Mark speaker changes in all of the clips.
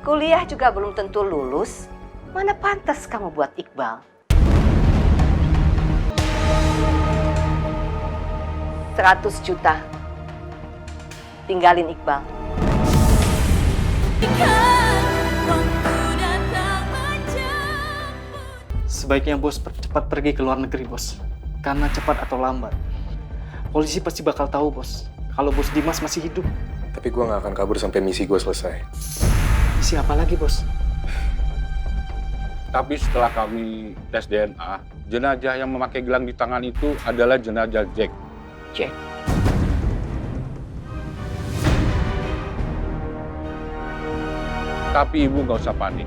Speaker 1: Kuliah juga belum tentu lulus. Mana pantas kamu buat Iqbal? 100 juta. Tinggalin Iqbal.
Speaker 2: Sebaiknya bos cepat pergi ke luar negeri, bos. Karena cepat atau lambat, polisi pasti bakal tahu, bos, kalau bos Dimas masih hidup.
Speaker 3: Tapi gue gak akan kabur sampai misi gue selesai.
Speaker 2: Misi apa lagi, bos?
Speaker 4: Tapi setelah kami tes DNA, jenazah yang memakai gelang di tangan itu adalah jenazah Jack.
Speaker 1: Jack.
Speaker 4: Tapi ibu nggak usah panik.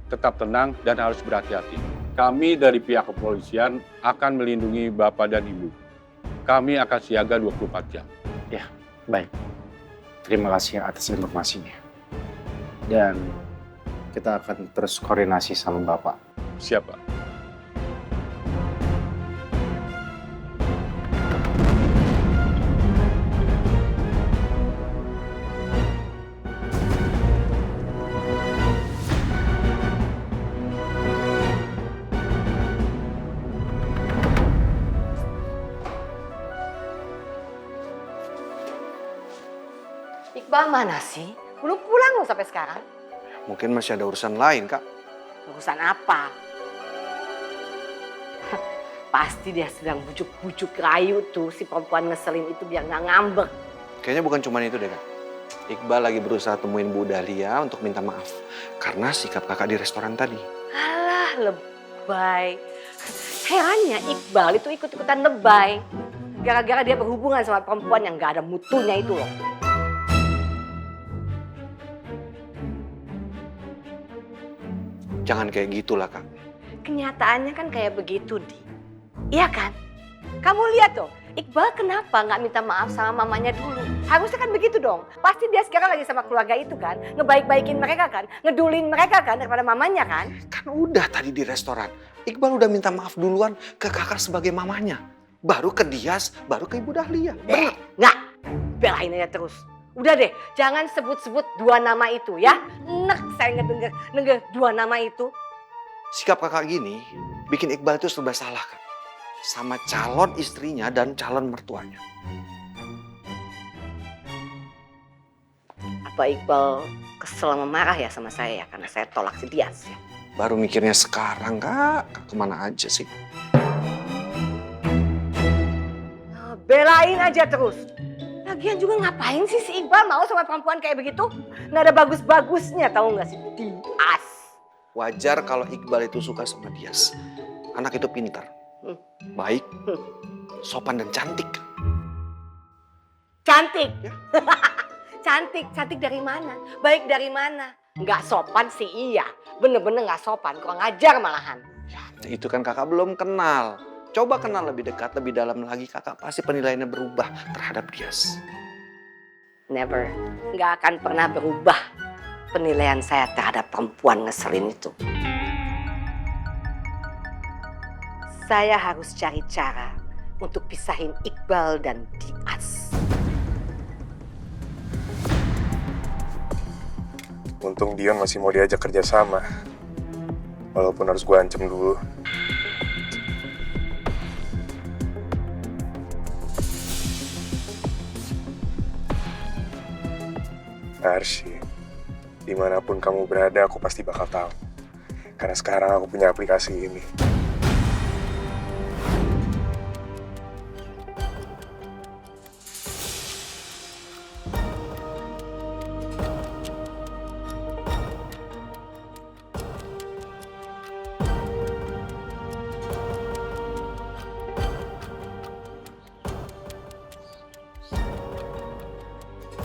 Speaker 4: Tetap tenang dan harus berhati-hati. Kami dari pihak kepolisian akan melindungi bapak dan ibu. Kami akan siaga 24 jam.
Speaker 5: Ya, baik. Terima kasih atas informasinya. Dan kita akan terus koordinasi sama Bapak.
Speaker 4: Siapa?
Speaker 1: Iqbal mana sih? Belum pulang loh sampai sekarang.
Speaker 6: Mungkin masih ada urusan lain, Kak.
Speaker 1: Urusan apa? Pasti dia sedang bujuk-bujuk rayu tuh si perempuan ngeselin itu biar nggak ngambek.
Speaker 6: Kayaknya bukan cuma itu deh, Kak. Iqbal lagi berusaha temuin Bu Dahlia untuk minta maaf karena sikap kakak di restoran tadi.
Speaker 1: Alah, lebay. Herannya Iqbal itu ikut-ikutan lebay. Gara-gara dia berhubungan sama perempuan yang nggak ada mutunya itu loh.
Speaker 6: Jangan kayak gitulah, Kak.
Speaker 1: Kenyataannya kan kayak begitu, Di. Iya kan? Kamu lihat dong, Iqbal kenapa nggak minta maaf sama mamanya dulu? Harusnya kan begitu dong. Pasti dia sekarang lagi sama keluarga itu kan. Ngebaik-baikin mereka kan. Ngedulin mereka kan daripada mamanya kan.
Speaker 6: Kan udah tadi di restoran. Iqbal udah minta maaf duluan ke kakak sebagai mamanya. Baru ke Dias, baru ke Ibu Dahlia. Bener.
Speaker 1: Nggak, belain aja terus. Udah deh, jangan sebut-sebut dua nama itu ya. Nek saya ngedenger dua nama itu.
Speaker 6: Sikap kakak gini bikin Iqbal itu serba salah, Kak. Sama calon istrinya dan calon mertuanya.
Speaker 1: Apa Iqbal kesel sama marah ya sama saya ya? Karena saya tolak si Dias ya.
Speaker 6: Baru mikirnya sekarang, Kak. Kak kemana aja sih?
Speaker 1: Belain aja terus. Lagian juga ngapain sih si Iqbal mau sama perempuan kayak begitu? Nggak ada bagus-bagusnya, tahu nggak sih? Dias.
Speaker 6: Wajar kalau Iqbal itu suka sama Dias. Anak itu pintar, baik, sopan dan cantik.
Speaker 1: Cantik?
Speaker 6: Ya.
Speaker 1: Cantik dari mana? Baik dari mana? Nggak sopan sih iya. Bener-bener nggak sopan, kurang ajar malahan.
Speaker 6: Ya, itu kan kakak belum kenal. Coba kenal lebih dekat, lebih dalam lagi, kakak pasti penilaiannya berubah terhadap Dias.
Speaker 1: Never. Nggak akan pernah berubah penilaian saya terhadap perempuan ngeselin itu. Saya harus cari cara untuk pisahin Iqbal dan Dias.
Speaker 3: Untung Dion masih mau diajak kerja sama. Walaupun harus gue ancam dulu. Arsy, dimanapun kamu berada aku pasti bakal tahu. Karena sekarang aku punya aplikasi ini.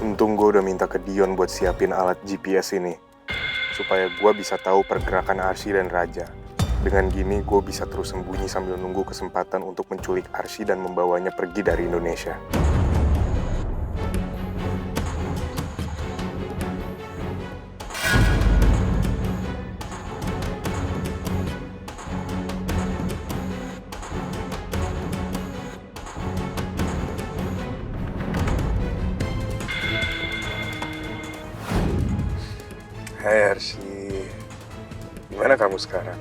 Speaker 3: Untung gue udah minta ke Dion buat siapin alat GPS ini. Supaya gue bisa tahu pergerakan Arsy dan Raja. Dengan gini gue bisa terus sembunyi sambil nunggu kesempatan untuk menculik Arsy dan membawanya pergi dari Indonesia. Hai Arsi, gimana kamu sekarang?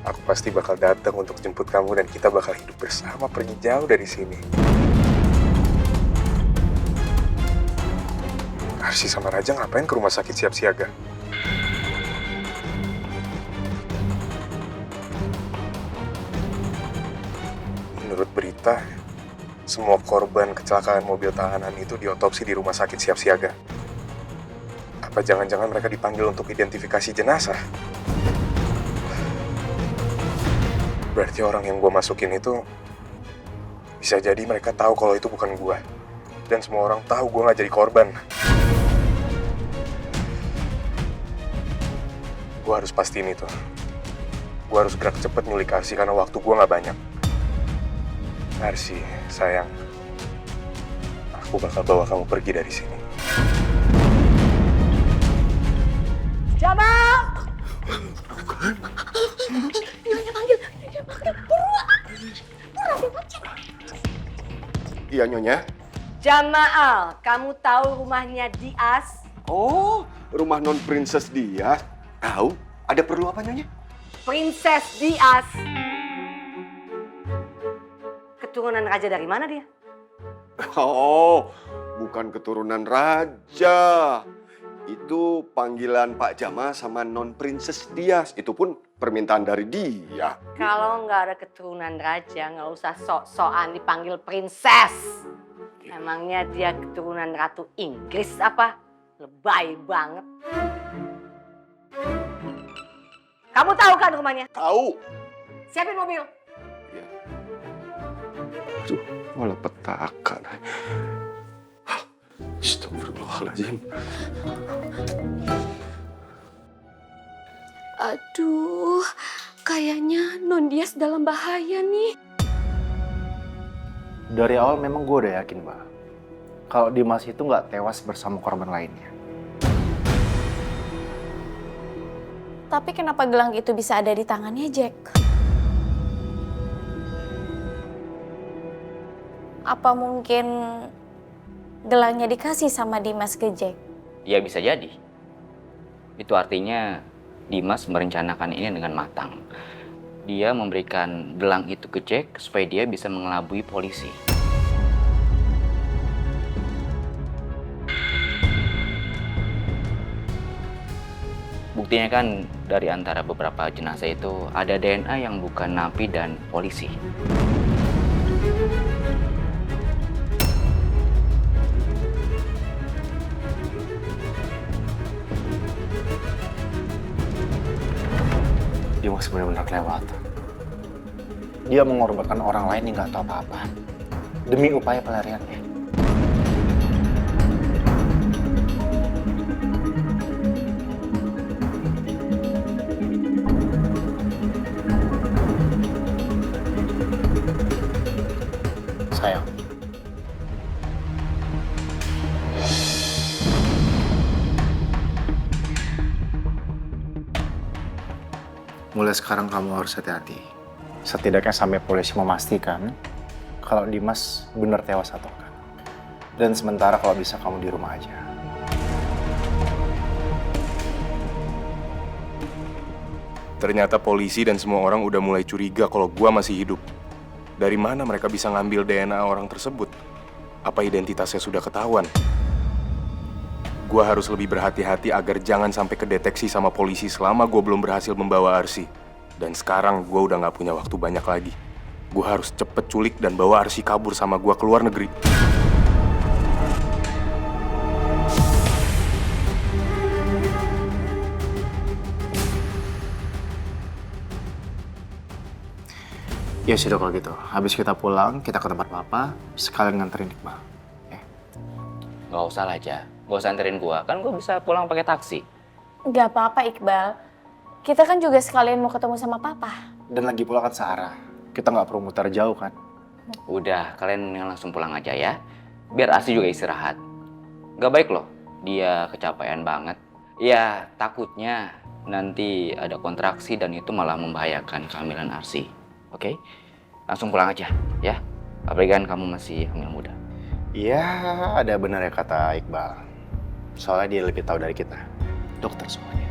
Speaker 3: Aku pasti bakal datang untuk jemput kamu dan kita bakal hidup bersama pergi jauh dari sini. Arsi sama Raja ngapain ke rumah sakit siap siaga? Menurut berita, semua korban kecelakaan mobil tahanan itu diotopsi di rumah sakit siap siaga. Apa jangan-jangan mereka dipanggil untuk identifikasi jenazah? Berarti orang yang gue masukin itu bisa jadi mereka tahu kalau itu bukan gue. Dan semua orang tahu gue gak jadi korban. Gue harus pastiin itu. Gue harus gerak cepet nyulik Arsi karena waktu gue gak banyak. Arsi, sayang. Aku bakal bawa kamu pergi dari sini.
Speaker 1: Jamal!
Speaker 3: Iya, Nyonya.
Speaker 1: Jamaal, kamu tahu rumahnya Dias?
Speaker 7: Oh, rumah non princess dia. Tahu? Ada perlu apa Nyonya?
Speaker 1: Princess Dias. Keturunan raja dari mana dia?
Speaker 7: Oh, bukan keturunan raja. Itu panggilan Pak Jama sama non princess Dias. Itu pun permintaan dari dia.
Speaker 1: Kalau nggak ada keturunan raja, nggak usah sok-sokan dipanggil princess. Emangnya dia keturunan ratu Inggris apa? Lebay banget. Kamu tahu kan rumahnya?
Speaker 7: Tahu?
Speaker 1: Siapin mobil.
Speaker 7: Ya. Aduh, malah petaka. Astagfirullahaladzim.
Speaker 8: Aduh, kayaknya Non Dias dalam bahaya nih.
Speaker 5: Dari awal memang gue udah yakin, Mbak. Kalau Dimas itu nggak tewas bersama korban lainnya.
Speaker 8: Tapi kenapa gelang itu bisa ada di tangannya Jack? Apa mungkin gelangnya dikasih sama Dimas ke Jack?
Speaker 9: Ya bisa jadi. Itu artinya Dimas merencanakan ini dengan matang. Dia memberikan gelang itu ke Jack supaya dia bisa mengelabui polisi. Buktinya kan dari antara beberapa jenazah itu ada DNA yang bukan napi dan polisi.
Speaker 5: Dimas benar-benar kelewatan. Dia mengorbankan orang lain yang nggak tahu apa-apa demi upaya pelariannya. Sayang, mulai sekarang kamu harus hati-hati. Setidaknya sampai polisi memastikan kalau Dimas benar tewas atau enggak. Dan sementara kalau bisa kamu di rumah aja.
Speaker 3: Ternyata polisi dan semua orang udah mulai curiga kalau gua masih hidup. Dari mana mereka bisa ngambil DNA orang tersebut? Apa identitasnya sudah ketahuan? Gua harus lebih berhati-hati agar jangan sampai kedeteksi sama polisi selama gua belum berhasil membawa Arsi. Dan sekarang gua udah gak punya waktu banyak lagi. Gua harus cepet culik dan bawa Arsi kabur sama gua ke luar negeri.
Speaker 5: Ya sudah kalau gitu. Habis kita pulang, kita ke tempat Papa, sekalian nganterin Iqbal.
Speaker 9: Gak usah lah, Ja. Gak usah anterin gua. Kan gua bisa pulang pakai taksi.
Speaker 8: Gak apa-apa Iqbal. Kita kan juga sekalian mau ketemu sama Papa.
Speaker 5: Dan lagi pula kan searah. Kita nggak perlu muter jauh kan.
Speaker 9: Udah, kalian yang langsung pulang aja ya. Biar Arsi juga istirahat. Gak baik loh, dia kecapean banget. Ya, takutnya nanti ada kontraksi dan itu malah membahayakan kehamilan Arsi. Oke? Langsung pulang aja, ya. Apalagi kan kamu masih hamil muda.
Speaker 5: Iya, ada benar ya kata Iqbal. Soalnya dia lebih tahu dari kita. dokter semuanya.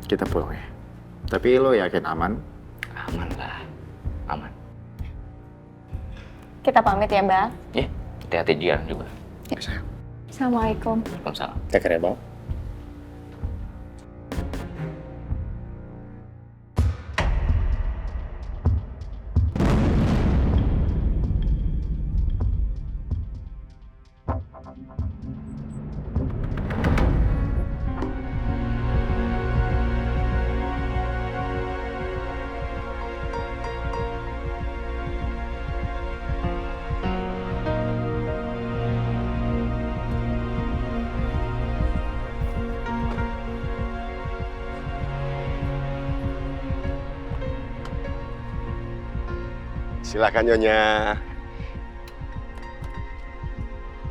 Speaker 5: Kita pulang ya. Tapi lo yakin aman?
Speaker 9: Aman lah, aman.
Speaker 8: Kita pamit ya, Bang.
Speaker 9: Ya, hati-hati di jalan juga.
Speaker 5: Ya, sayang.
Speaker 8: Assalamualaikum.
Speaker 9: Waalaikumsalam.
Speaker 5: Take care ya, Bang.
Speaker 7: Silakan Nyonya.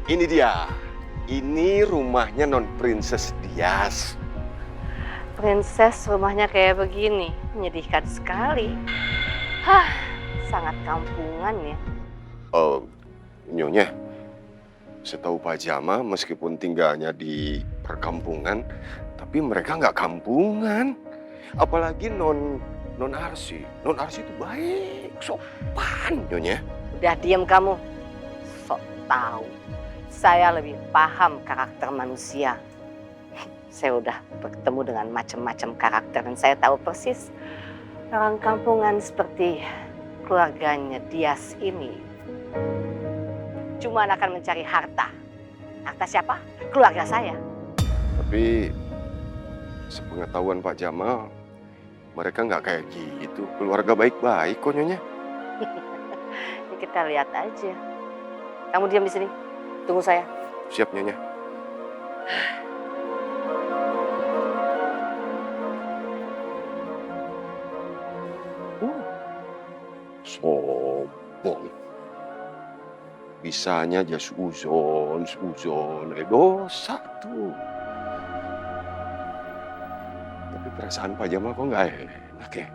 Speaker 7: Ini dia. Ini rumahnya Non Princess Dias.
Speaker 1: Princess rumahnya kayak begini, menyedihkan sekali. Hah, sangat kampungan ya.
Speaker 7: Oh, Nyonya. Setahu Pak Jama, meskipun tinggalnya di perkampungan, tapi mereka nggak kampungan. Apalagi Non Arsi. Non Arsi itu baik, sopan, Nyonya.
Speaker 1: Udah diem kamu, sok tahu. Saya lebih paham karakter manusia. Saya udah bertemu dengan macam-macam karakter dan saya tahu persis orang kampungan seperti keluarganya Dias ini cuma akan mencari harta. Harta siapa? Keluarga saya.
Speaker 7: Tapi sepengetahuan Pak Jamal, mereka nggak kayak gitu. Keluarga baik-baik kok, Nyonya.
Speaker 1: Ya, kita lihat aja. Kamu diam di sini. Tunggu saya.
Speaker 7: Siap, Nyonya. Sombong. Bisanya aja suzon. Dosa tuh. Tapi perasaan Pak Jamal kok nggak enak ya?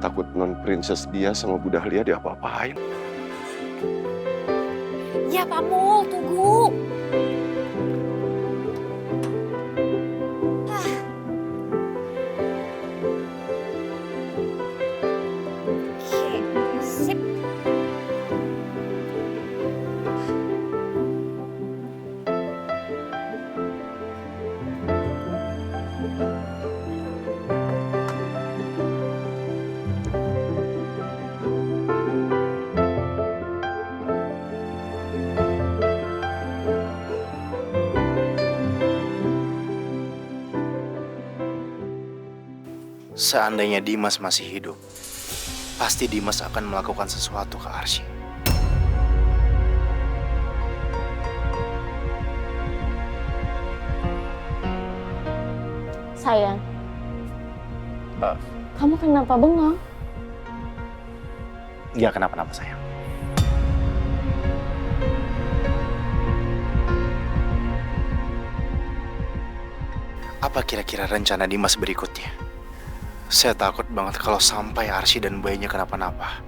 Speaker 7: Takut Non Princess dia sama Bu Dahlia diapa-apain.
Speaker 8: Ya, Pak Mul, tunggu. Oke, sip.
Speaker 5: Seandainya Dimas masih hidup, pasti Dimas akan melakukan sesuatu ke Arsy.
Speaker 8: Sayang. Kamu kenapa bengong?
Speaker 5: Nggak kenapa-napa, sayang. Apa kira-kira rencana Dimas berikutnya? Saya takut banget kalau sampai Arsy dan bayinya kenapa-napa.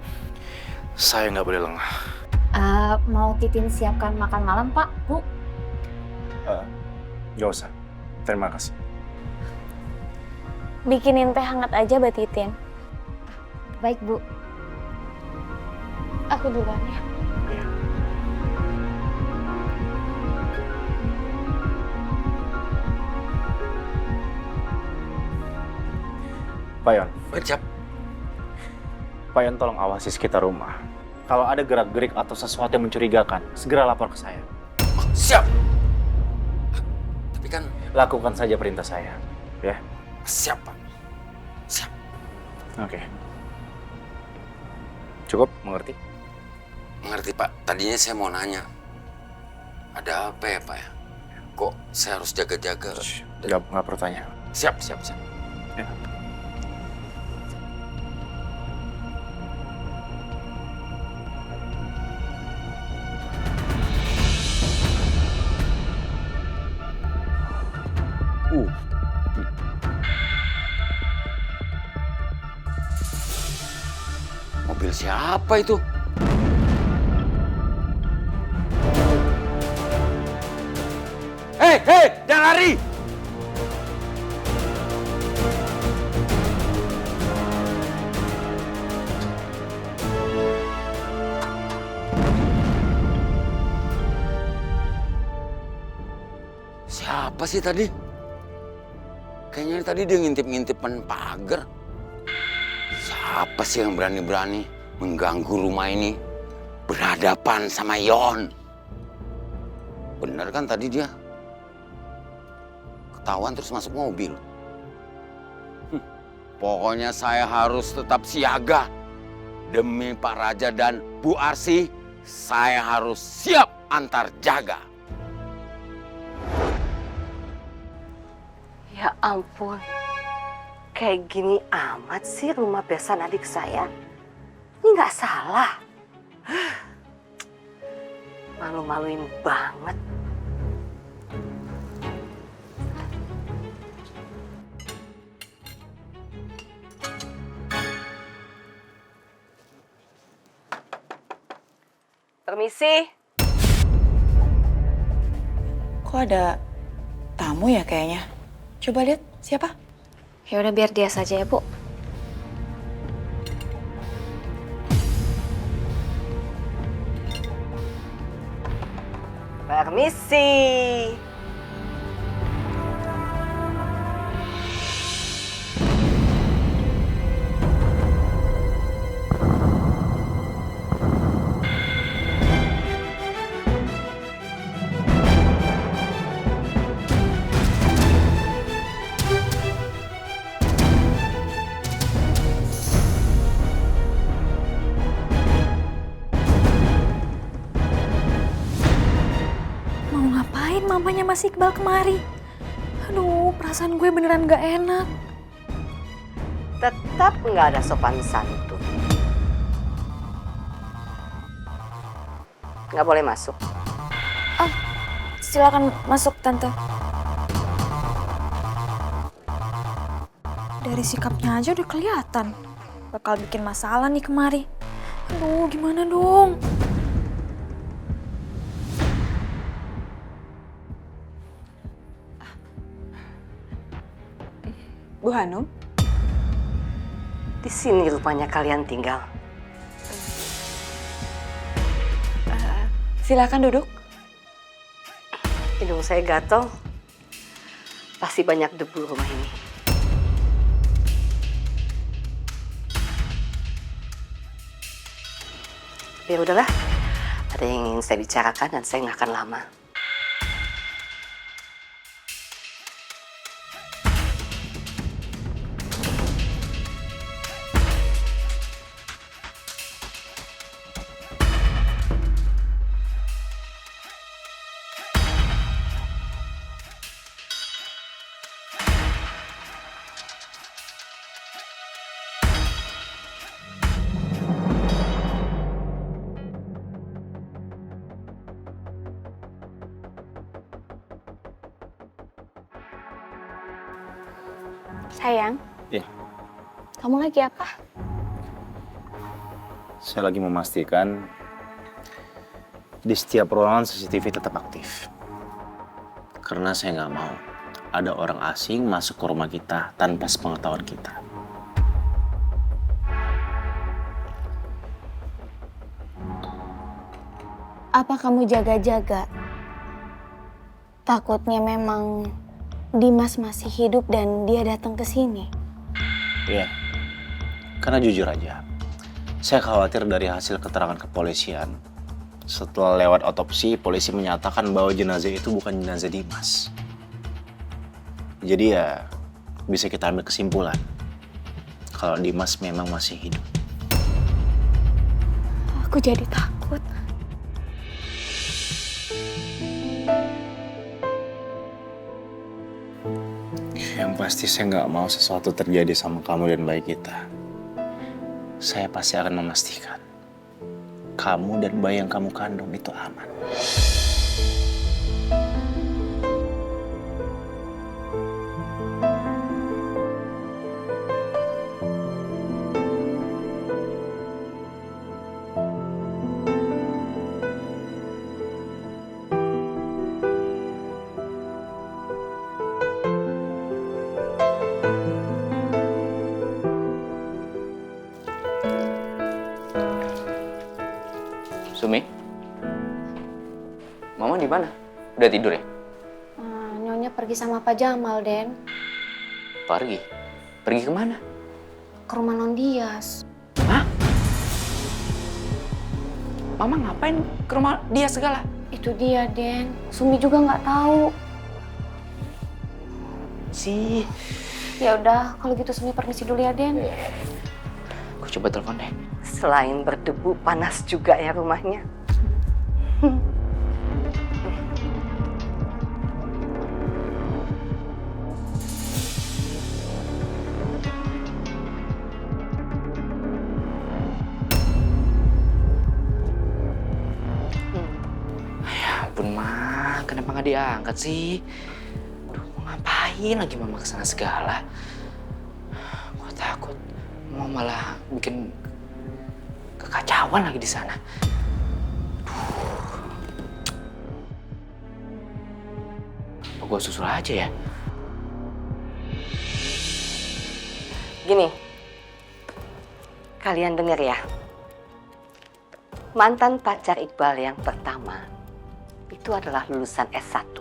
Speaker 5: Saya nggak boleh lengah.
Speaker 8: Mau Titin siapkan makan malam, Pak, Bu?
Speaker 5: Nggak usah. Terima kasih.
Speaker 8: Bikinin teh hangat aja, Mbak Titin. Baik, Bu. Aku duluan ya.
Speaker 5: Pak Yon.
Speaker 6: Siap.
Speaker 5: Pak Yon, tolong awasi sekitar rumah. Kalau ada gerak-gerik atau sesuatu yang mencurigakan, segera lapor ke saya.
Speaker 6: Siap. Tapi kan...
Speaker 5: Lakukan saja perintah saya, ya?
Speaker 6: Siap, Pak. Siap.
Speaker 5: Oke. Cukup, mengerti?
Speaker 6: Mengerti, Pak. Tadinya saya mau nanya. Ada apa ya, Pak ya? Kok saya harus jaga-jaga?
Speaker 5: Nggak perlu tanya.
Speaker 6: Siap.
Speaker 5: Ya.
Speaker 6: Mobil siapa itu?
Speaker 7: Hei, jangan lari! Siapa sih tadi? Kayaknya tadi dia ngintip-ngintipan pagar. Siapa sih yang berani-berani mengganggu rumah ini? Berhadapan sama Yon. Bener kan tadi dia? Ketahuan terus masuk mobil. Pokoknya saya harus tetap siaga. Demi Pak Raja dan Bu Arsi, saya harus siap antar jaga.
Speaker 1: Ya ampun, kayak gini amat sih rumah besan adik saya. Ini nggak salah. Malu-maluin banget. Permisi.
Speaker 10: Kok ada tamu ya kayaknya? Coba lihat siapa?
Speaker 8: Ya udah biar dia saja ya, Bu.
Speaker 1: Permisi.
Speaker 8: Mau ngapain mamanya Mas Iqbal kemari? Aduh, perasaan gue beneran gak enak.
Speaker 1: Tetap nggak ada sopan santun. Nggak boleh masuk.
Speaker 8: Oh, silakan masuk, Tante. Dari sikapnya aja udah kelihatan. Bakal bikin masalah nih kemari. Aduh, gimana dong?
Speaker 10: Bu Hanum?
Speaker 1: Di sini rupanya kalian tinggal.
Speaker 10: Silakan duduk.
Speaker 1: Hidung saya gatel. Pasti banyak debu rumah ini. Ya udahlah. Ada yang ingin saya bicarakan dan saya nggak akan lama.
Speaker 8: Sayang.
Speaker 5: Iya.
Speaker 8: Kamu lagi apa?
Speaker 5: Saya lagi memastikan di setiap ruangan CCTV tetap aktif. Karena saya nggak mau ada orang asing masuk ke rumah kita tanpa sepengetahuan kita.
Speaker 8: Apa kamu jaga-jaga? Takutnya memang Dimas masih hidup dan dia datang ke sini.
Speaker 5: Iya, karena jujur aja, saya khawatir dari hasil keterangan kepolisian. Setelah lewat otopsi, polisi menyatakan bahwa jenazah itu bukan jenazah Dimas. Jadi ya, bisa kita ambil kesimpulan kalau Dimas memang masih hidup.
Speaker 8: Aku jadi takut.
Speaker 5: Yang pasti saya nggak mau sesuatu terjadi sama kamu dan bayi kita. Saya pasti akan memastikan kamu dan bayi yang kamu kandung itu aman.
Speaker 9: Mama di mana? Udah tidur ya?
Speaker 8: Nyonya pergi sama Pak Jamal, Den.
Speaker 9: Pergi? Pergi kemana?
Speaker 8: Ke rumah Non Dias.
Speaker 9: Hah? Mama ngapain ke rumah dia segala?
Speaker 8: Itu dia, Den. Sumi juga nggak tahu.
Speaker 9: Sih.
Speaker 8: Ya udah, kalau gitu Sumi permisi dulu ya, Den.
Speaker 9: Gue coba telepon deh.
Speaker 1: Selain berdebu, panas juga ya rumahnya.
Speaker 9: Ya ampun, Ma. Kenapa nggak diangkat sih? Aduh, mau ngapain lagi Mama kesana segala? Gue takut mau malah bikin kekacauan lagi di sana. Apa gue susul aja ya?
Speaker 1: Gini, kalian dengar ya. Mantan pacar Iqbal yang pertama itu adalah lulusan S1.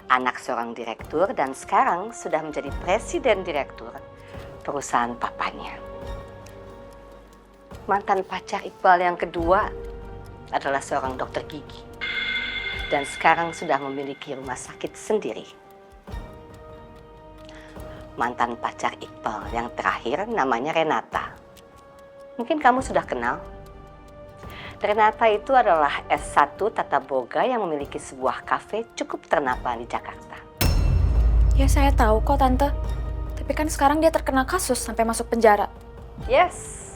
Speaker 1: Anak seorang direktur dan sekarang sudah menjadi presiden direktur perusahaan papanya. Mantan pacar Iqbal yang kedua adalah seorang dokter gigi dan sekarang sudah memiliki rumah sakit sendiri. Mantan pacar Iqbal yang terakhir namanya Renata. Mungkin kamu sudah kenal. Renata itu adalah S1 Tata Boga yang memiliki sebuah kafe cukup ternama di Jakarta.
Speaker 8: Ya saya tahu kok, Tante. Tapi kan sekarang dia terkena kasus sampai masuk penjara.
Speaker 1: Yes,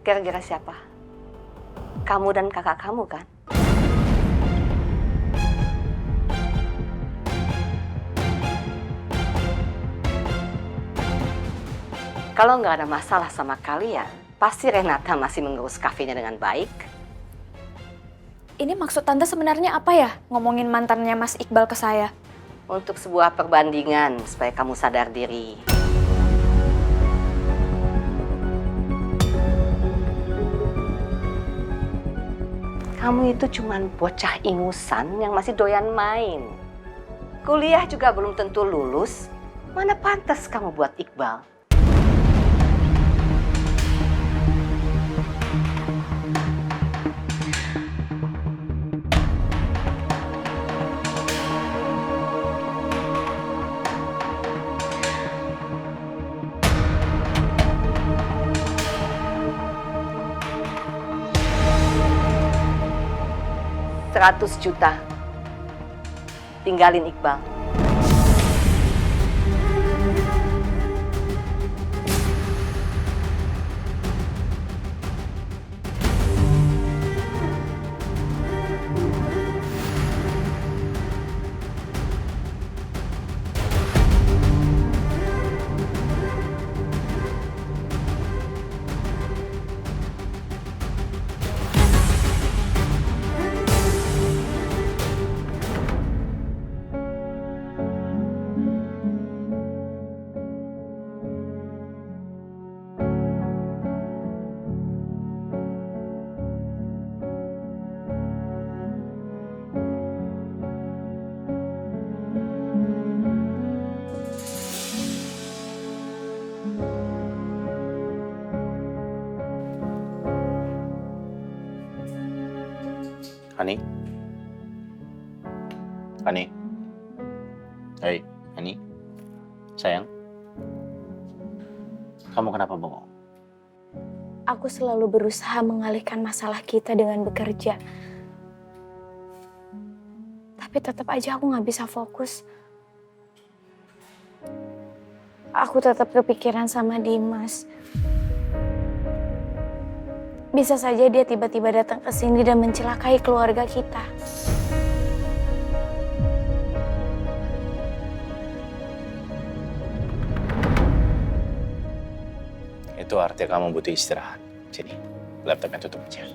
Speaker 1: gara-gara siapa? Kamu dan kakak kamu kan? Kalau nggak ada masalah sama kalian, pasti Renata masih mengurus kafenya dengan baik.
Speaker 8: Ini maksud Tante sebenarnya apa ya? Ngomongin mantannya Mas Iqbal ke saya.
Speaker 1: Untuk sebuah perbandingan supaya kamu sadar diri. Kamu itu cuman bocah ingusan yang masih doyan main. Kuliah juga belum tentu lulus. Mana pantas kamu buat Iqbal? $100 juta. Tinggalin Iqbal.
Speaker 5: Ani? Ani? Hei, Ani? Sayang? Kamu kenapa bengong?
Speaker 8: Aku selalu berusaha mengalihkan masalah kita dengan bekerja. Tapi tetap aja aku nggak bisa fokus. Aku tetap kepikiran sama Dimas. Bisa saja dia tiba-tiba datang ke sini dan mencelakai keluarga kita.
Speaker 5: Itu artinya kamu butuh istirahat. Sini, laptopnya tutup aja.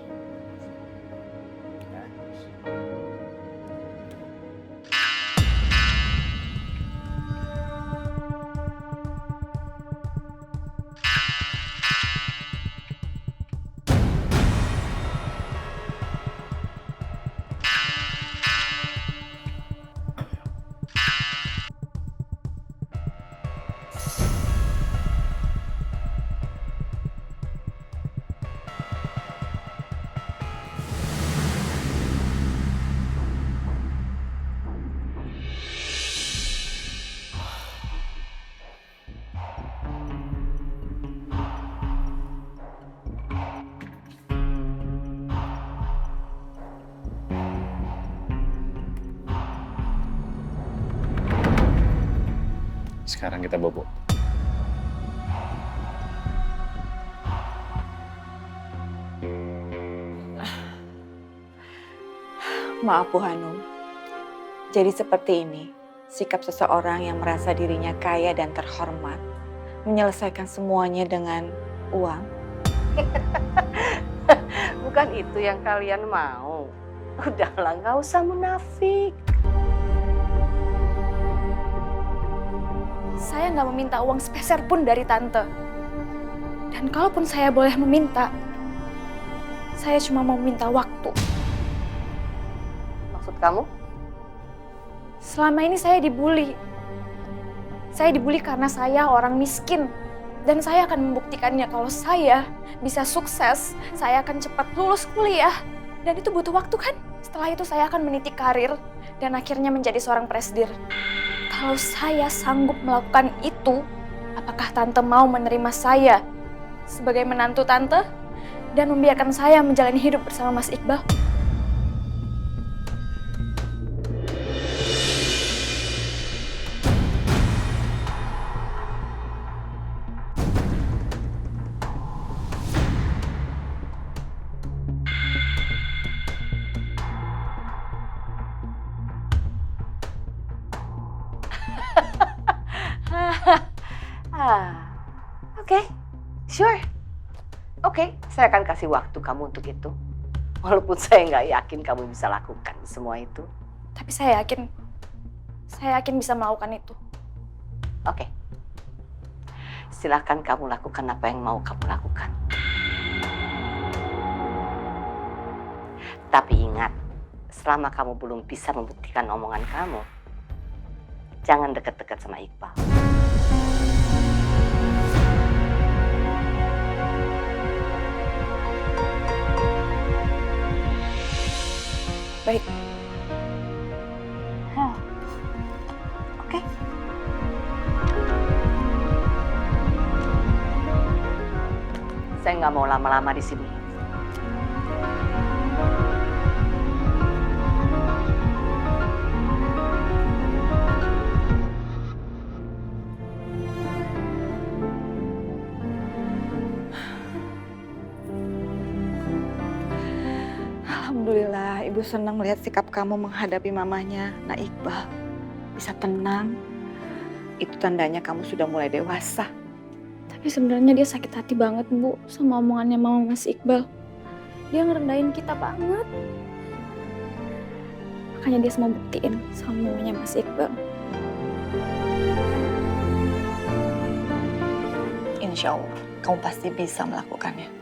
Speaker 5: Sekarang kita bobo.
Speaker 10: Maaf Bu Hanum. Jadi seperti ini, sikap seseorang yang merasa dirinya kaya dan terhormat, menyelesaikan semuanya dengan uang.
Speaker 1: Bukan itu yang kalian mau. Udahlah, nggak usah munafik.
Speaker 8: Saya nggak meminta uang sepeser pun dari tante. Dan kalaupun saya boleh meminta, saya cuma mau minta waktu.
Speaker 1: Maksud kamu?
Speaker 8: Selama ini saya dibully. Saya dibully karena saya orang miskin. Dan saya akan membuktikannya kalau saya bisa sukses, saya akan cepat lulus kuliah. Dan itu butuh waktu kan? Setelah itu saya akan meniti karir dan akhirnya menjadi seorang presdir. Kalau saya sanggup melakukan itu, apakah tante mau menerima saya sebagai menantu tante dan membiarkan saya menjalani hidup bersama Mas Iqbal?
Speaker 1: Oke, sure. Oke, saya akan kasih waktu kamu untuk itu. Walaupun saya nggak yakin kamu bisa lakukan semua itu.
Speaker 8: Tapi saya yakin bisa melakukan itu.
Speaker 1: Oke. Silakan kamu lakukan apa yang mau kamu lakukan. Tapi ingat, selama kamu belum bisa membuktikan omongan kamu, jangan dekat-dekat sama Iqbal.
Speaker 10: Baik.
Speaker 1: Oke. Saya nggak mau lama-lama di sini.
Speaker 10: Alhamdulillah, Ibu senang melihat sikap kamu menghadapi mamanya, Nak Iqbal. Bisa tenang, itu tandanya kamu sudah mulai dewasa.
Speaker 8: Tapi sebenarnya dia sakit hati banget, Bu, sama omongannya Mama Mas Iqbal. Dia ngerendahin kita banget. Makanya dia semua buktiin sama mamanya Mas Iqbal.
Speaker 10: Insya Allah, kamu pasti bisa melakukannya.